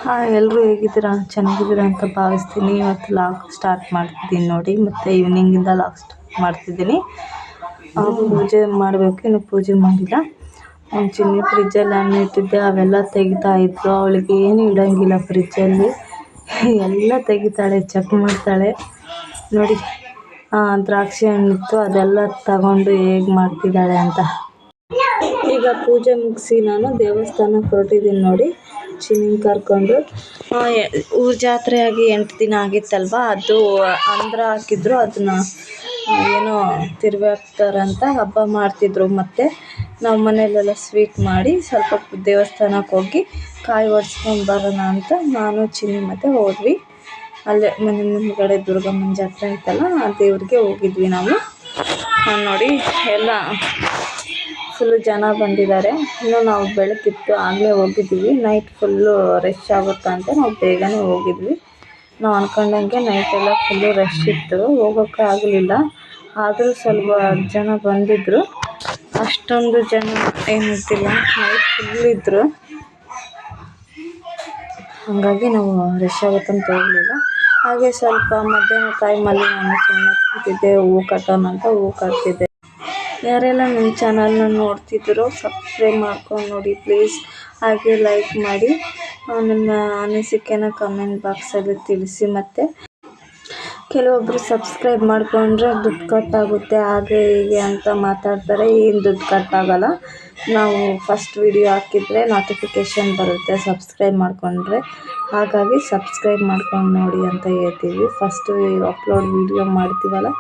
Hi, ಎಲ್ಲರೂ ಹೇಗಿದ್ದೀರಾ? ಚೆನ್ನಾಗಿದ್ದೀರಾ ಅಂತ ಭಾವಿಸ್ತೀನಿ. ಇವತ್ತು ಲಾಗ್ ಸ್ಟಾರ್ಟ್ ಮಾಡ್ತಿದ್ದೀನಿ ನೋಡಿ. ಮತ್ತು ಈವ್ನಿಂಗಿಂದ ಲಾಗ್ ಸ್ಟಾರ್ಟ್ ಮಾಡ್ತಿದ್ದೀನಿ. ಪೂಜೆ ಮಾಡಬೇಕು, ಇನ್ನು ಪೂಜೆ ಮಾಡಿಲ್ಲ. ಚಿನ್ನಿ ಫ್ರಿಜ್ಜಲ್ಲಿ ಹಣ್ಣು ಇಟ್ಟಿದ್ದೆ, ಅವೆಲ್ಲ ತೆಗಿತಾ ಇದ್ರು. ಅವಳಿಗೆ ಏನು ಇಡೋಂಗಿಲ್ಲ ಫ್ರಿಜ್ಜಲ್ಲಿ, ಎಲ್ಲ ತೆಗಿತಾಳೆ, ಚೆಕ್ ಮಾಡ್ತಾಳೆ ನೋಡಿ. ದ್ರಾಕ್ಷಿ ಹಣ್ಣಿತ್ತು, ಅದೆಲ್ಲ ತಗೊಂಡು ಹೇಗೆ ಮಾಡ್ತಿದ್ದಾಳೆ ಅಂತ. ಈಗ ಪೂಜೆ ಮುಗಿಸಿ ನಾನು ದೇವಸ್ಥಾನಕ್ಕೆ ಹೊರಟಿದ್ದೀನಿ ನೋಡಿ, ಚಿನ್ನಿನ ಕರ್ಕೊಂಡು. ಊರ ಜಾತ್ರೆಯಾಗಿ 8 ದಿನ ಆಗಿತ್ತಲ್ವ, ಅದು ಅಂದ್ರ ಹಾಕಿದ್ರು. ಅದನ್ನ ಏನೋ ತಿರುವಿ ಹಾಕ್ತಾರಂತ ಹಬ್ಬ ಮಾಡ್ತಿದ್ರು. ಮತ್ತು ನಾವು ಮನೆಯಲ್ಲೆಲ್ಲ ಸ್ವೀಟ್ ಮಾಡಿ ಸ್ವಲ್ಪ ದೇವಸ್ಥಾನಕ್ಕೆ ಹೋಗಿ ಕಾಯಿ ಒಡ್ಸ್ಕೊಂಡು ಬರೋಣ ಅಂತ ನಾನು ಚಿನ್ನಿ ಮತ್ತು ಹೋದ್ವಿ. ಅಲ್ಲೇ ಮನೆ ಮುಂದ್ಗಡೆ ದುರ್ಗಮ್ಮನ ಜಾತ್ರೆ ಆಯ್ತಲ್ಲ, ಆ ದೇವ್ರಿಗೆ ಹೋಗಿದ್ವಿ ನಾವು. ನೋಡಿ, ಎಲ್ಲ ಫುಲ್ಲು ಜನ ಬಂದಿದ್ದಾರೆ. ಇನ್ನು ನಾವು ಬೆಳಕಿತ್ತು ಆಗಲೇ ಹೋಗಿದ್ವಿ. ನೈಟ್ ಫುಲ್ಲು ರಶ್ ಆಗುತ್ತಾ ಅಂತ ನಾವು ಬೇಗನೆ ಹೋಗಿದ್ವಿ. ನಾವು ಅಂದ್ಕೊಂಡಂಗೆ ನೈಟೆಲ್ಲ ಫುಲ್ಲು ರಶ್ ಇತ್ತು, ಹೋಗೋಕ್ಕೆ ಆಗಲಿಲ್ಲ. ಆದರೂ ಸ್ವಲ್ಪ ಜನ ಬಂದಿದ್ದರು, ಅಷ್ಟೊಂದು ಜನ ಏನಿರ್ತಿಲ್ಲ, ನೈಟ್ ಫುಲ್ ಇದ್ದರು. ಹಾಗಾಗಿ ನಾವು ರಶ್ ಆಗುತ್ತಂತ ಹೋಗಲಿಲ್ಲ. ಹಾಗೆ ಸ್ವಲ್ಪ ಮಧ್ಯಾಹ್ನ ಟೈಮಲ್ಲಿ ನಾನು ಸುಮ್ಮನೆ ಕೂತಿದ್ದೆ, ಹೂವು ಕಟ್ಟೋಣ ಅಂತ ಹೂವು ಕಟ್ತಿದ್ದೆ. ಯಾರೆಲ್ಲ ನನ್ನ ಚಾನಲ್ನ ನೋಡ್ತಿದ್ದೀರೋ ಸಬ್ಸ್ಕ್ರೈಬ್ ಮಾಡ್ಕೊಂಡು ನೋಡಿ ಪ್ಲೀಸ್. ಹಾಗೆ ಲೈಕ್ ಮಾಡಿ, ನಿಮ್ಮ ಅನಿಸಿಕೆನ ಕಮೆಂಟ್ ಬಾಕ್ಸಲ್ಲಿ ತಿಳಿಸಿ. ಮತ್ತು ಕೆಲವೊಬ್ಬರು ಸಬ್ಸ್ಕ್ರೈಬ್ ಮಾಡಿಕೊಂಡ್ರೆ ದುಡ್ಡು ಕಟ್ಟಾಗುತ್ತೆ ಹಾಗೆ ಹೀಗೆ ಅಂತ ಮಾತಾಡ್ತಾರೆ. ಏನು ದುಡ್ಡು ಕಟ್ಟಾಗಲ್ಲ. ನಾವು ಫಸ್ಟ್ ವಿಡಿಯೋ ಹಾಕಿದರೆ ನೋಟಿಫಿಕೇಷನ್ ಬರುತ್ತೆ ಸಬ್ಸ್ಕ್ರೈಬ್ ಮಾಡಿಕೊಂಡ್ರೆ. ಹಾಗಾಗಿ ಸಬ್ಸ್ಕ್ರೈಬ್ ಮಾಡ್ಕೊಂಡು ನೋಡಿ ಅಂತ ಹೇಳ್ತೀವಿ. ಫಸ್ಟು ಅಪ್ಲೋಡ್ ವಿಡಿಯೋ ಮಾಡ್ತೀವಲ್ಲ,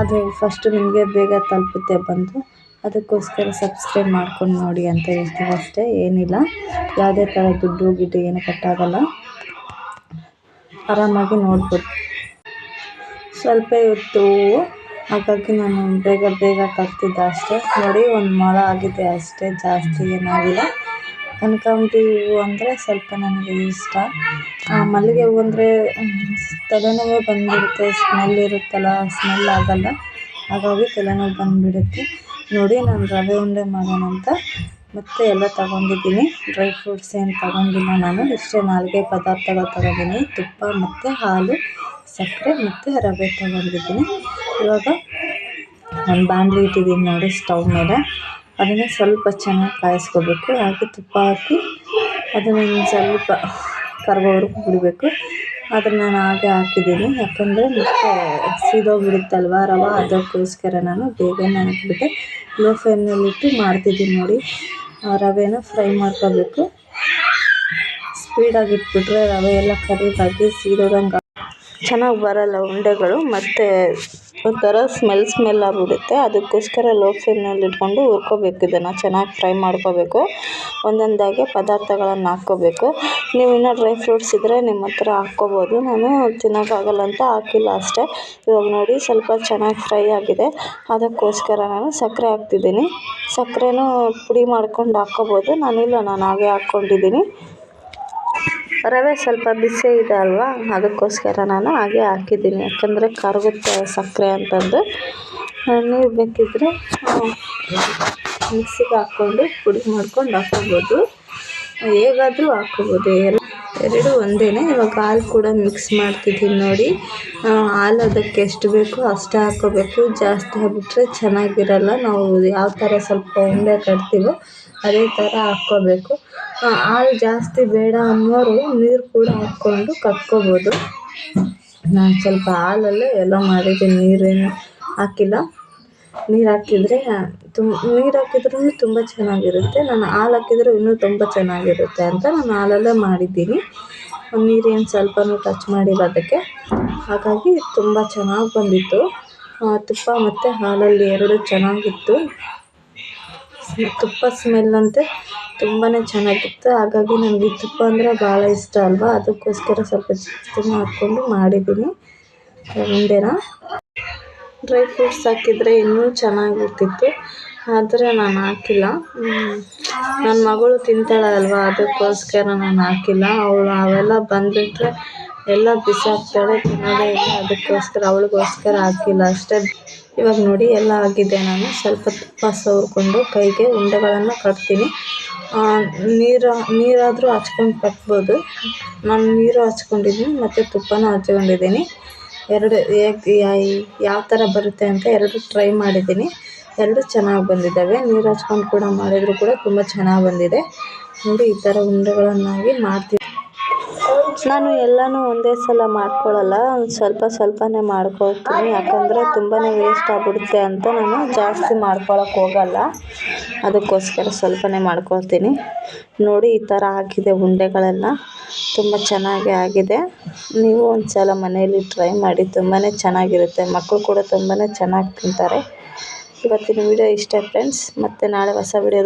ಅದು ಫಸ್ಟು ನಿಮಗೆ ಬೇಗ ತಲುಪುತ್ತೆ ಬಂದು, ಅದಕ್ಕೋಸ್ಕರ ಸಬ್ಸ್ಕ್ರೈಬ್ ಮಾಡ್ಕೊಂಡು ನೋಡಿ ಅಂತ ಹೇಳ್ತೀವಿ ಅಷ್ಟೇ, ಏನಿಲ್ಲ. ಯಾವುದೇ ಥರ ದುಡ್ಡು ಗಿಡ್ಡು ಏನು ಕಟ್ಟಾಗಲ್ಲ, ಆರಾಮಾಗಿ ನೋಡ್ಬೋದು. ಸ್ವಲ್ಪ ಇತ್ತು ಹೂವು, ಹಾಗಾಗಿ ನಾನು ಬೇಗ ಕಟ್ತಿದ್ದೆ ಅಷ್ಟೇ. ನೋಡಿ, ಒಂದು ಮೊಳ ಆಗಿದೆ ಅಷ್ಟೇ, ಜಾಸ್ತಿ ಏನಾಗಿಲ್ಲ. ಕನಕಾಂಬರಿ ಹೂವು ಅಂದರೆ ಸ್ವಲ್ಪ ನನಗೆ ಇಷ್ಟ. ಮಲ್ಲಿಗೆ ಹೂವು ಅಂದರೆ ತಲೆನೋವೇ ಬಂದುಬಿಡುತ್ತೆ, ಸ್ಮೆಲ್ ಇರುತ್ತಲ್ಲ, ಸ್ಮೆಲ್ ಆಗೋಲ್ಲ, ಹಾಗಾಗಿ ತಲೆನೋವು ಬಂದುಬಿಡುತ್ತೆ. ನೋಡಿ, ನಾನು ರವೆ ಉಂಡೆ ಮಾಡೋಣ ಅಂತ ಮತ್ತು ಎಲ್ಲ ತಗೊಂಡಿದ್ದೀನಿ. ಡ್ರೈ ಫ್ರೂಟ್ಸ್ ಏನು ತಗೊಂಡಿಲ್ಲ ನಾನು, ಇಷ್ಟೇ 4 ಪದಾರ್ಥಗಳು ತಗೊಂಡಿದ್ದೀನಿ. ತುಪ್ಪ ಮತ್ತು ಹಾಲು, ಸಕ್ಕರೆ ಮತ್ತು ರವೆ ತಗೊಂಡಿದ್ದೀನಿ. ಇವಾಗ ನಾನು ಬಾಣಲಿ ಇಟ್ಟಿದ್ದೀನಿ ನೋಡಿ ಸ್ಟವ್ ಮೇಲೆ, ಅದನ್ನು ಸ್ವಲ್ಪ ಚೆನ್ನಾಗಿ ಕಾಯಿಸ್ಕೋಬೇಕು. ಹಾಗೆ ತುಪ್ಪ ಹಾಕಿ ಅದನ್ನು ಸ್ವಲ್ಪ ಕರ್ಗೋವರೆಗೂ ಬಿಡಬೇಕು. ಅದನ್ನು ನಾನು ಹಾಗೆ ಹಾಕಿದ್ದೀನಿ, ಯಾಕಂದರೆ ಮತ್ತೆ ಸೀದೋಗ್ಬಿಡುತ್ತಲ್ವ ರವೆ, ಅದಕ್ಕೋಸ್ಕರ ನಾನು ಬೇಗನೆ ಹಾಕಿಬಿಟ್ಟೆ. ಲೋ ಫ್ಲೇಮ್ನಲ್ಲಿಟ್ಟು ಮಾಡ್ತಿದ್ದೀನಿ ನೋಡಿ. ರವೆನ ಫ್ರೈ ಮಾಡ್ಕೋಬೇಕು. ಸ್ಪೀಡಾಗಿ ಇಟ್ಬಿಟ್ರೆ ರವೆ ಎಲ್ಲ ಕರಿದಾಗಿ ಸೀದೋದಂಗೆ ಚೆನ್ನಾಗಿ ಬರೋಲ್ಲ ಉಂಡೆಗಳು, ಮತ್ತು ಒಂಥರ ಸ್ಮೆಲ್ ಆಗಿಬಿಡುತ್ತೆ. ಅದಕ್ಕೋಸ್ಕರ ಲೋ ಫ್ಲೇಮ್ನಲ್ಲಿ ಇಟ್ಕೊಂಡು ಹುರ್ಕೋಬೇಕು. ಇದನ್ನು ಚೆನ್ನಾಗಿ ಫ್ರೈ ಮಾಡ್ಕೋಬೇಕು. ಒಂದೊಂದಾಗಿ ಪದಾರ್ಥಗಳನ್ನು ಹಾಕ್ಕೋಬೇಕು. ನೀವು ಇನ್ನೂ ಡ್ರೈ ಫ್ರೂಟ್ಸ್ ಇದ್ದರೆ ನಿಮ್ಮ ಹತ್ರ ಹಾಕ್ಕೋಬೋದು. ನಾನು ತಿನ್ನೋಕ್ಕಾಗಲ್ಲ ಅಂತ ಹಾಕಿಲ್ಲ ಅಷ್ಟೇ. ಇವಾಗ ನೋಡಿ, ಸ್ವಲ್ಪ ಚೆನ್ನಾಗಿ ಫ್ರೈ ಆಗಿದೆ, ಅದಕ್ಕೋಸ್ಕರ ನಾನು ಸಕ್ಕರೆ ಹಾಕ್ತಿದ್ದೀನಿ. ಸಕ್ಕರೆನೂ ಪುಡಿ ಮಾಡ್ಕೊಂಡು ಹಾಕ್ಕೋಬೋದು, ನಾನು ಹಾಗೆ ಹಾಕ್ಕೊಂಡಿದ್ದೀನಿ. ರವೆ ಸ್ವಲ್ಪ ಬಿಸಿ ಇದೆ ಅಲ್ವಾ, ಅದಕ್ಕೋಸ್ಕರ ನಾನು ಹಾಗೆ ಹಾಕಿದ್ದೀನಿ, ಯಾಕಂದರೆ ಕರಗುತ್ತೆ ಸಕ್ಕರೆ ಅಂತಂದು. ನೀರು ಬೇಕಿದ್ದರೆ ಮಿಕ್ಸಿಗೆ ಹಾಕ್ಕೊಂಡು ಪುಡಿ ಮಾಡ್ಕೊಂಡು ಹಾಕ್ಕೋಬೋದು, ಹೇಗಾದರೂ ಹಾಕ್ಕೋಬೋದು. ಎರಡು ಒಂದೇ. ಇವಾಗ ಹಾಲು ಕೂಡ ಮಿಕ್ಸ್ ಮಾಡ್ತಿದ್ದೀನಿ ನೋಡಿ. ಹಾಲು ಅದಕ್ಕೆ ಎಷ್ಟು ಬೇಕೋ ಅಷ್ಟೇ ಹಾಕ್ಕೋಬೇಕು, ಜಾಸ್ತಿ ಆಗಿಬಿಟ್ರೆ ಚೆನ್ನಾಗಿರಲ್ಲ. ನಾವು ಯಾವ ಥರ ಸ್ವಲ್ಪ ಉಂಡೆ ಕಟ್ತೀವೋ ಅದೇ ಥರ ಹಾಕ್ಕೋಬೇಕು. ಹಾಲು ಜಾಸ್ತಿ ಬೇಡ ಅನ್ನೋರು ನೀರು ಕೂಡ ಹಾಕ್ಕೊಂಡು ಕಟ್ಕೋಬೋದು. ನಾನು ಸ್ವಲ್ಪ ಹಾಲಲ್ಲೇ ಎಲ್ಲ ಮಾಡಿದ್ದೀನಿ, ನೀರೇನು ಹಾಕಿಲ್ಲ. ನೀರು ಹಾಕಿದ್ರೂ ತುಂಬ ಚೆನ್ನಾಗಿರುತ್ತೆ. ನಾನು ಹಾಲು ಹಾಕಿದರೂ ಇನ್ನೂ ತುಂಬ ಚೆನ್ನಾಗಿರುತ್ತೆ ಅಂತ ನಾನು ಹಾಲಲ್ಲೇ ಮಾಡಿದ್ದೀನಿ. ನೀರೇನು ಸ್ವಲ್ಪನೂ ಟಚ್ ಮಾಡಿಲ್ಲ ಅದಕ್ಕೆ, ಹಾಗಾಗಿ ತುಂಬ ಚೆನ್ನಾಗಿ ಬಂದಿತ್ತು. ತುಪ್ಪ ಮತ್ತು ಹಾಲಲ್ಲಿ ಎರಡೂ ಚೆನ್ನಾಗಿತ್ತು. ತುಪ್ಪ ಸ್ಮೆಲ್ ಅಂತೆ ತುಂಬಾ ಚೆನ್ನಾಗಿತ್ತು. ಹಾಗಾಗಿ ನನಗೆ ತುಪ್ಪ ಅಂದರೆ ಭಾಳ ಇಷ್ಟ ಅಲ್ವಾ, ಅದಕ್ಕೋಸ್ಕರ ಸ್ವಲ್ಪ ಜಾಸ್ತಿನೇ ಹಾಕ್ಕೊಂಡು ಮಾಡಿದ್ದೀನಿ ಉಂಡೆನ. ಡ್ರೈ ಫ್ರೂಟ್ಸ್ ಹಾಕಿದರೆ ಇನ್ನೂ ಚೆನ್ನಾಗಿರ್ತಿತ್ತು, ಆದರೆ ನಾನು ಹಾಕಿಲ್ಲ. ನನ್ನ ಮಗಳು ತಿಂತಾಳಲ್ವ, ಅದಕ್ಕೋಸ್ಕರ ನಾನು ಹಾಕಿಲ್ಲ. ಅವಳು ಅವೆಲ್ಲ ಬಂದುಬಿಟ್ರೆ ಎಲ್ಲ ಬಿಸಾಕ್ತಾಳೆ, ತಿನ್ನೋದೇ ಇಲ್ಲ. ಅದಕ್ಕೋಸ್ಕರ ಅವಳಿಗೋಸ್ಕರ ಹಾಕಿಲ್ಲ ಅಷ್ಟೇ. ಇವಾಗ ನೋಡಿ ಎಲ್ಲ ಆಗಿದೆ. ನಾನು ಸ್ವಲ್ಪ ತುಪ್ಪ ಸವರ್ಕೊಂಡು ಕೈಗೆ ಉಂಡೆಗಳನ್ನು ಕಟ್ತೀನಿ. ನೀರಾದರೂ ಹಚ್ಕೊಂಡು ಕಟ್ಬೋದು. ನಾನು ನೀರು ಹಚ್ಕೊಂಡಿದ್ದೀನಿ ಮತ್ತು ತುಪ್ಪನೂ ಹಚ್ಕೊಂಡಿದ್ದೀನಿ. ಎರಡು ಯಾವ ಥರ ಬರುತ್ತೆ ಅಂತ ಎರಡು ಟ್ರೈ ಮಾಡಿದ್ದೀನಿ. ಎರಡು ಚೆನ್ನಾಗಿ ಬಂದಿದ್ದಾವೆ. ನೀರು ಹಚ್ಕೊಂಡು ಕೂಡ ಮಾಡಿದರೂ ಕೂಡ ತುಂಬ ಚೆನ್ನಾಗಿ ಬಂದಿದೆ. ನೋಡಿ ಈ ಥರ ಉಂಡೆಗಳನ್ನಾಗಿ ಮಾಡ್ತೀನಿ. ನಾನು ಎಲ್ಲನೂ ಒಂದೇ ಸಲ ಮಾಡ್ಕೊಳ್ಳಲ್ಲ, ಸ್ವಲ್ಪನೇ ಮಾಡ್ಕೊಳ್ತೀನಿ. ಯಾಕಂದರೆ ತುಂಬಾ ವೇಸ್ಟ್ ಆಗಿಬಿಡುತ್ತೆ ಅಂತ ನಾನು ಜಾಸ್ತಿ ಮಾಡ್ಕೊಳಕ್ಕೆ ಹೋಗಲ್ಲ. ಅದಕ್ಕೋಸ್ಕರ ಸ್ವಲ್ಪನೇ ಮಾಡ್ಕೊಳ್ತೀನಿ. ನೋಡಿ ಈ ಥರ ಆಗಿದೆ ಉಂಡೆಗಳೆಲ್ಲ, ತುಂಬ ಚೆನ್ನಾಗಿ ಆಗಿದೆ. ನೀವು ಒಂದು ಸಲ ಮನೆಯಲ್ಲಿ ಟ್ರೈ ಮಾಡಿ, ತುಂಬಾ ಚೆನ್ನಾಗಿರುತ್ತೆ. ಮಕ್ಕಳು ಕೂಡ ತುಂಬಾ ಚೆನ್ನಾಗಿ ತಿಂತಾರೆ. ಇವತ್ತಿನ ವಿಡಿಯೋ ಇಷ್ಟ ಫ್ರೆಂಡ್ಸ್. ಮತ್ತೆ ನಾಳೆ ಹೊಸ ವಿಡಿಯೋ